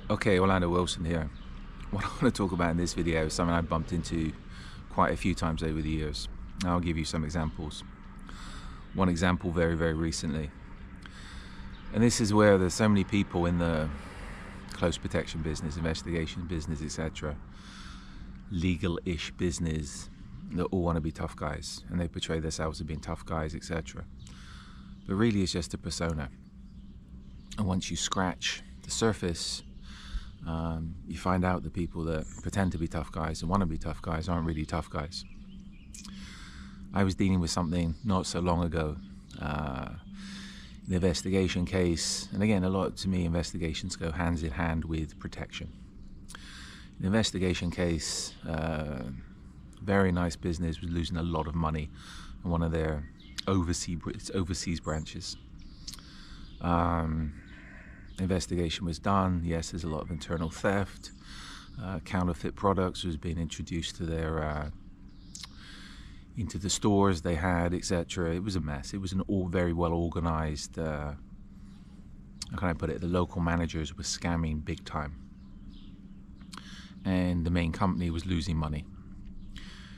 Okay, Orlando Wilson here. What I want to talk about in this video is something I've bumped into quite a few times over the years. I'll give you some examples. One example very recently. And this is where there's so many people in the close protection business, investigation business, etc., legal-ish business, that all want to be tough guys, and they portray themselves as being tough guys, etc. But really it's just a persona. And once you scratch the surface, you find out the people that pretend to be tough guys and want to be tough guys aren't really tough guys. I was dealing with something not so long ago, an investigation case, and again, to me, investigations go hands in hand with protection. An investigation case, very nice business, was losing a lot of money on one of their overseas branches. Investigation was done. Yes, there's a lot of internal theft. Counterfeit products was being introduced to their into the stores they had, etc. It was a mess. It was an all very well organized. How can I put it? The local managers were scamming big time, and the main company was losing money.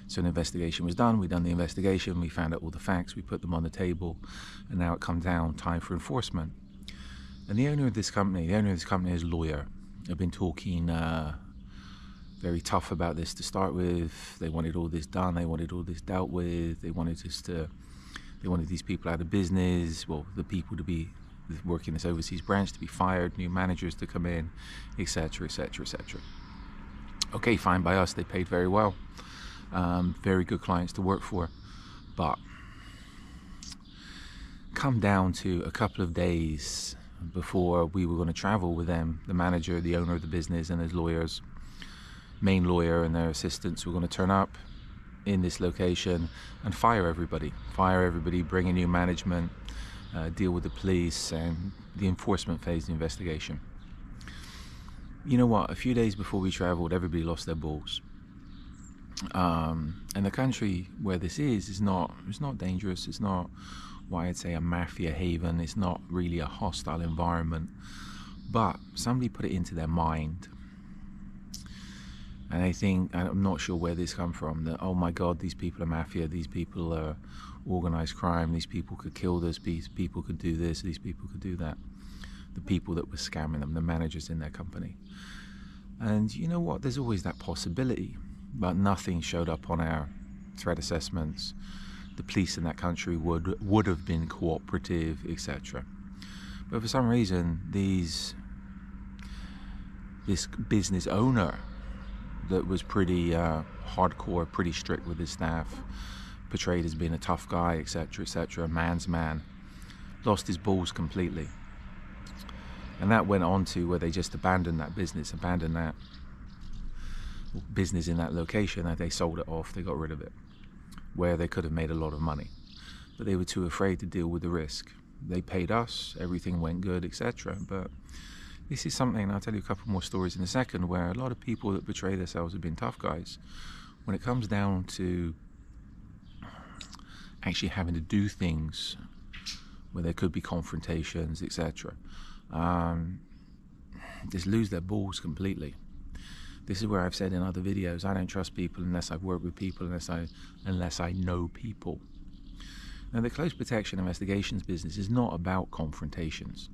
So an investigation was done. We done the investigation. We found out all the facts. We put them on the table, and now it comes down time for enforcement. And the owner of this company is a lawyer. They've been talking very tough about this to start with. They wanted all this done. They wanted all this dealt with. They wanted these people out of business. Well, the people to be working this overseas branch to be fired, new managers to come in, etc., etc., etc. Okay, fine by us. They paid very well. Very good clients to work for, but come down to a couple of days before we were going to travel with them, the manager, the owner of the business, and his lawyers, main lawyer and their assistants were going to turn up in this location and fire everybody, bring in new management, deal with the police and the enforcement phase of the investigation. You know what? A few days before we traveled, everybody lost their balls. And the country where this is not dangerous. It's not what I'd say a mafia haven. It's not really a hostile environment, but somebody put it into their mind, and I'm not sure where this come from, that oh my god, these people are mafia, these people are organized crime, these people could kill this, these people could do this, these people could do that. The people that were scamming them, the managers in their company. And you know what, there's always that possibility, but nothing showed up on our threat assessments. The police in that country would have been cooperative, etc. But for some reason, this business owner that was pretty hardcore, pretty strict with his staff, portrayed as being a tough guy, etc., etc., a man's man, lost his balls completely. And that went on to where they just abandoned that business in that location, and they sold it off, they got rid of it, where they could have made a lot of money. But they were too afraid to deal with the risk. They paid us, everything went good, etc. But this is something, and I'll tell you a couple more stories in a second, where a lot of people that portray themselves as being tough guys, when it comes down to actually having to do things where there could be confrontations, etc., just lose their balls completely. This is where I've said in other videos, I don't trust people unless I've worked with people, unless I know people. Now, the close protection investigations business is not about confrontations.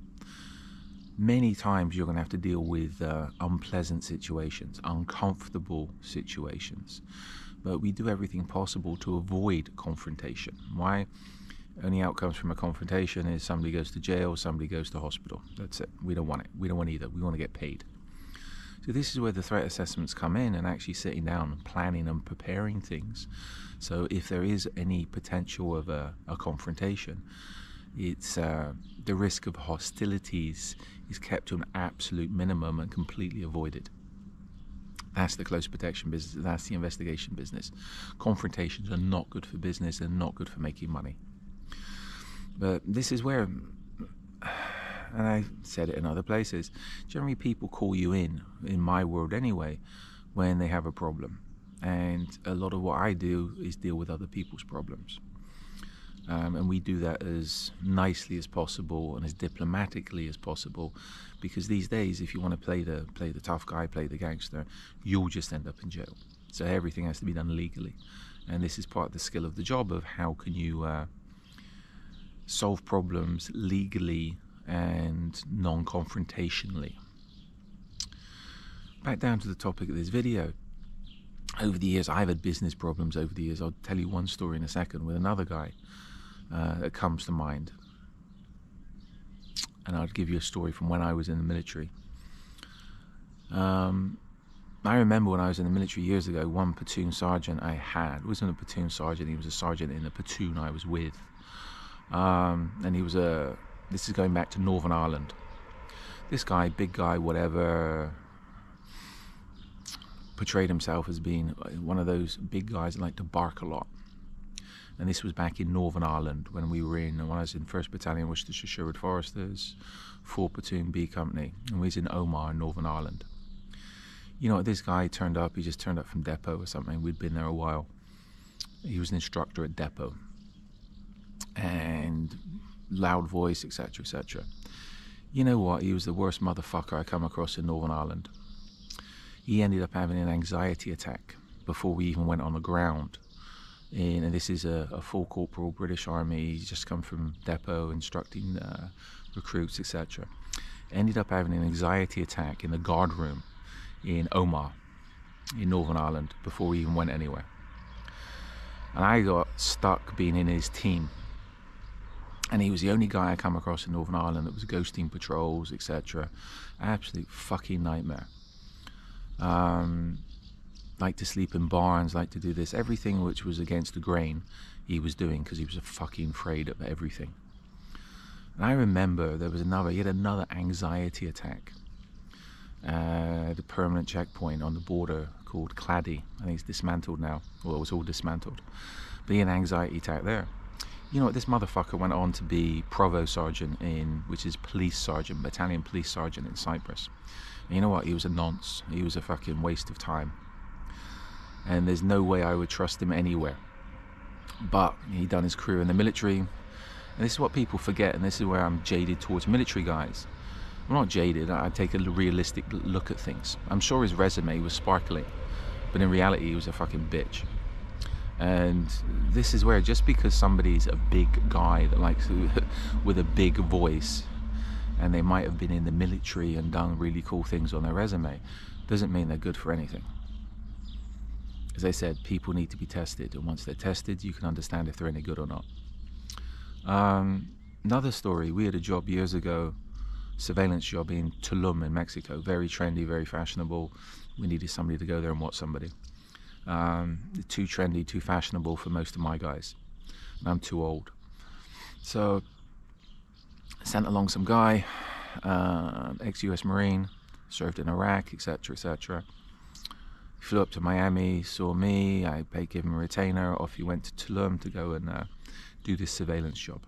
Many times you're going to have to deal with unpleasant situations, uncomfortable situations. But we do everything possible to avoid confrontation. Why? Only outcomes from a confrontation is somebody goes to jail, somebody goes to hospital. That's it. We don't want it. We don't want either. We want to get paid. So this is where the threat assessments come in, and actually sitting down and planning and preparing things. So if there is any potential of a confrontation, it's the risk of hostilities is kept to an absolute minimum and completely avoided. That's the close protection business. That's the investigation business. Confrontations are not good for business and not good for making money. But this is where, and I said it in other places, generally people call you in my world anyway, when they have a problem. And a lot of what I do is deal with other people's problems. And we do that as nicely as possible and as diplomatically as possible, because these days, if you want to play the tough guy, play the gangster, you'll just end up in jail. So everything has to be done legally, and this is part of the skill of the job of how can you solve problems legally and non-confrontationally. Back down to the topic of this video. Over the years, I've had business problems over the years. I'll tell you one story in a second with another guy that comes to mind. And I'll give you a story from when I was in the military. I remember when I was in the military years ago, one platoon sergeant I had wasn't a platoon sergeant, he was a sergeant in the platoon I was with. And he was this is going back to Northern Ireland. This guy, big guy, whatever, portrayed himself as being one of those big guys that like to bark a lot. And this was back in Northern Ireland when I was in 1st Battalion Worcestershire Sherwood Foresters, 4 Platoon B Company, and we was in Omagh in Northern Ireland. You know, this guy turned up, he just turned up from depot or something. We'd been there a while. He was an instructor at depot. And loud voice, etc., etc. You know what? He was the worst motherfucker I come across in Northern Ireland. He ended up having an anxiety attack before we even went on the ground. And this is a full corporal, British Army. He's just come from depot, instructing recruits, etc. Ended up having an anxiety attack in the guard room in Omagh, in Northern Ireland, before we even went anywhere. And I got stuck being in his team. And he was the only guy I come across in Northern Ireland that was ghosting patrols, etc. Absolute fucking nightmare. Like to sleep in barns, like to do this. Everything which was against the grain, he was doing because he was fucking afraid of everything. And I remember he had another anxiety attack at a permanent checkpoint on the border called Claddie. I think it's dismantled now. Well, it was all dismantled. But he had an anxiety attack there. You know what, this motherfucker went on to be provost sergeant which is police sergeant, battalion police sergeant in Cyprus. And you know what, he was a nonce. He was a fucking waste of time. And there's no way I would trust him anywhere. But he done his career in the military. And this is what people forget, and this is where I'm jaded towards military guys. I'm not jaded, I take a realistic look at things. I'm sure his resume was sparkling, but in reality he was a fucking bitch. And this is where just because somebody's a big guy that likes to, with a big voice, and they might have been in the military and done really cool things on their resume, doesn't mean they're good for anything. As I said, people need to be tested, and once they're tested, you can understand if they're any good or not. Another story, we had a job years ago, surveillance job in Tulum in Mexico, very trendy, very fashionable. We needed somebody to go there and watch somebody. Too trendy, too fashionable for most of my guys, and I'm too old. So sent along some guy, ex-US Marine, served in Iraq, etc., etc. Flew up to Miami, saw me, I gave him a retainer, off he went to Tulum to go and do this surveillance job.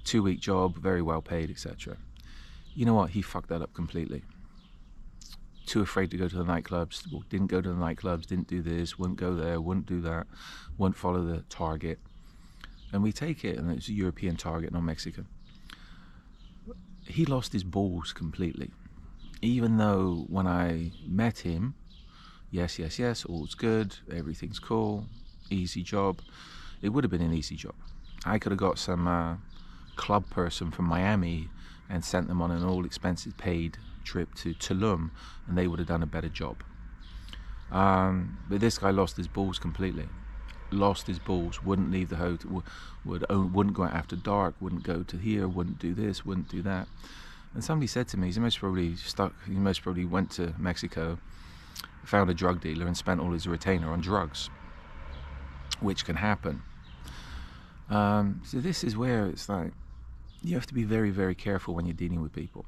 2-week job, very well paid, etc. You know what, he fucked that up completely. Too afraid to go to the nightclubs, didn't go to the nightclubs, didn't do this, wouldn't go there, wouldn't do that, wouldn't follow the target. And we take it, and it's a European target, not Mexican. He lost his balls completely. Even though when I met him, yes, all's good, everything's cool, easy job. It would have been an easy job. I could have got some club person from Miami and sent them on an all expenses paid trip to Tulum, and they would have done a better job. But this guy lost his balls completely. Lost his balls, wouldn't leave the hotel, wouldn't go out after dark, wouldn't go to here, wouldn't do this, wouldn't do that. And somebody said to me, he most probably went to Mexico, found a drug dealer and spent all his retainer on drugs, which can happen. So this is where it's like, you have to be very, very careful when you're dealing with people.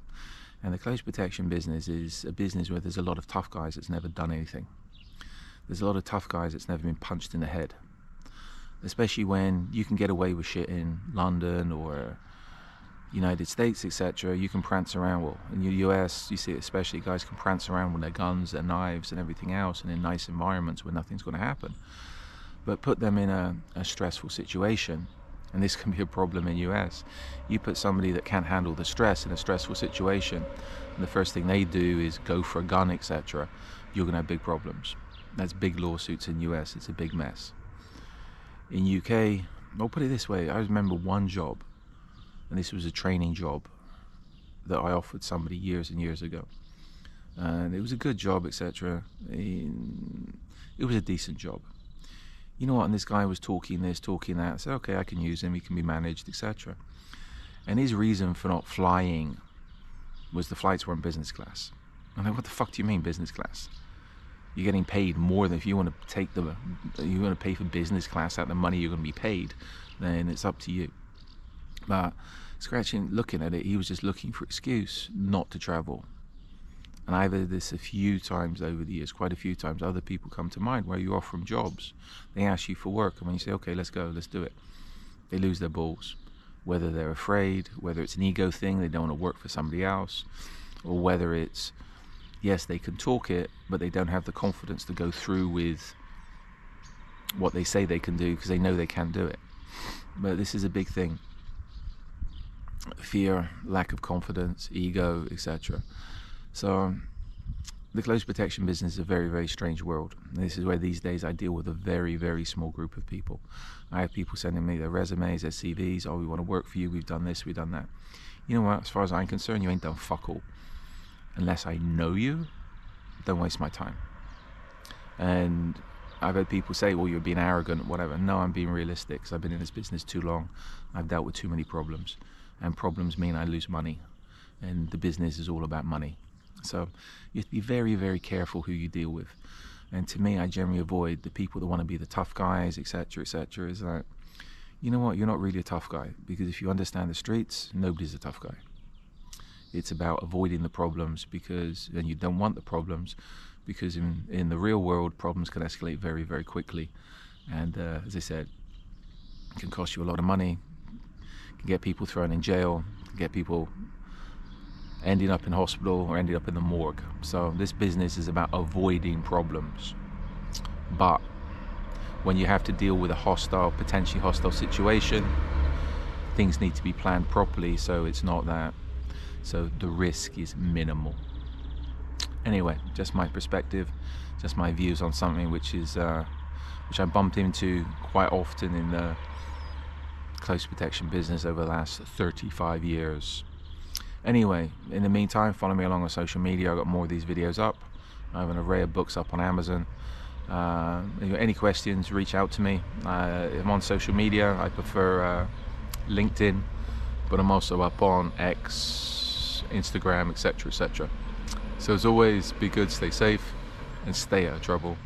And the close protection business is a business where there's a lot of tough guys that's never done anything. There's a lot of tough guys that's never been punched in the head. Especially when you can get away with shit in London or United States, etc. You can prance around, well, in the US, you see it especially, guys can prance around with their guns, their knives and everything else, and in nice environments where nothing's going to happen. But put them in a stressful situation, And this can be a problem in US. You put somebody that can't handle the stress in a stressful situation, and the first thing they do is go for a gun, etc., you're going to have big problems. That's big lawsuits in US. It's a big mess. In UK, I'll put it this way, I remember one job, and this was a training job that I offered somebody years and years ago. And it was a good job, etc. It was a decent job. You know what, and this guy was talking this, talking that. I said, okay, I can use him, he can be managed, etc. And his reason for not flying was the flights were in business class. I'm like, what the fuck do you mean business class? You're getting paid more than, if you want to take you want to pay for business class out of the money you're going to be paid, then it's up to you. But looking at it, he was just looking for an excuse not to travel. And I've had this a few times over the years, quite a few times. Other people come to mind where you offer them jobs. They ask you for work, and when you say, okay, let's go, let's do it, they lose their balls. Whether they're afraid, whether it's an ego thing, they don't want to work for somebody else, or whether it's, yes, they can talk it, but they don't have the confidence to go through with what they say they can do because they know they can do it. But this is a big thing. Fear, lack of confidence, ego, etc. So the close protection business is a very, very strange world. This is where these days I deal with a very, very small group of people. I have people sending me their resumes, their CVs. Oh, we want to work for you. We've done this, we've done that. You know what? As far as I'm concerned, you ain't done fuck all. Unless I know you, don't waste my time. And I've had people say, well, you're being arrogant, whatever. No, I'm being realistic because I've been in this business too long. I've dealt with too many problems. And problems mean I lose money. And the business is all about money. So you have to be very, very careful who you deal with. And to me, I generally avoid the people that want to be the tough guys, etc., etc. Is like, you know what, you're not really a tough guy, because if you understand the streets, nobody's a tough guy. It's about avoiding the problems, and you don't want the problems, because in the real world, problems can escalate very, very quickly. And as I said, it can cost you a lot of money, can get people thrown in jail, can get people ending up in hospital or ending up in the morgue. So this business is about avoiding problems. But when you have to deal with a potentially hostile situation, things need to be planned properly so it's not that. So the risk is minimal. Anyway, just my perspective, just my views on something which I bumped into quite often in the close protection business over the last 35 years. Anyway, in the meantime, follow me along on social media. I've got more of these videos up. I have an array of books up on Amazon. If you have any questions, reach out to me. I'm on social media. I prefer LinkedIn, but I'm also up on X, Instagram, etc., etc. So as always, be good, stay safe, and stay out of trouble.